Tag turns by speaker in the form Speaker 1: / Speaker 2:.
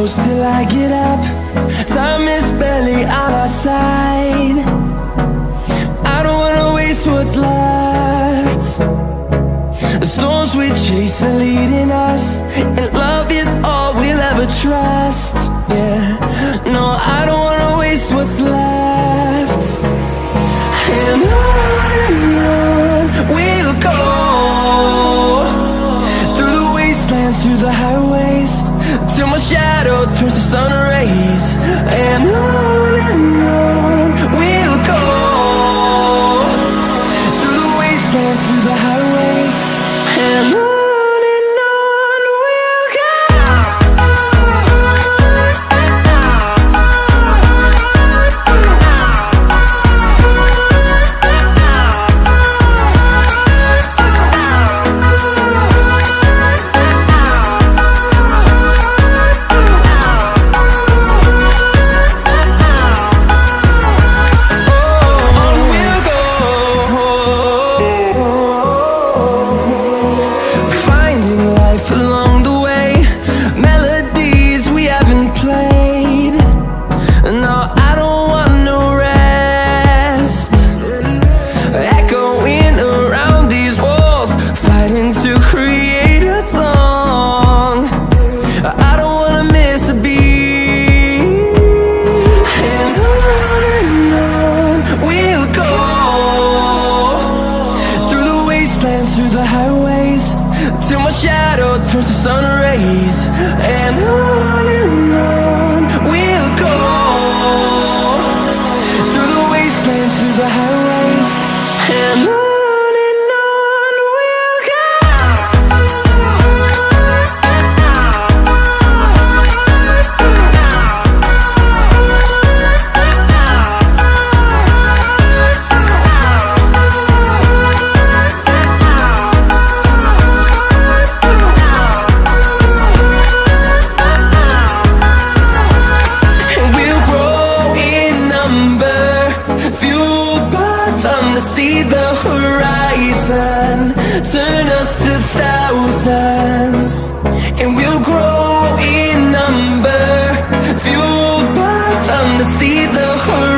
Speaker 1: close till I get up. Time is barely on our side. I don't wanna waste what's left. The storms we chase are leading us, and love is all we'll ever trust. Yeah, no, I don't wanna waste what's left. And on we'll go, through the wastelands, through the highways, till my shadow turns to sun rays. And on we'll go, through the wastelands, through the highways, and on we'll go. Through the highways, till my shadow turns to sun rays. And on we'll go, through the wastelands, through the highways, and on we'll go. See the horizon turn us to thousands, and we'll grow in number, fueled by them to see the horizon.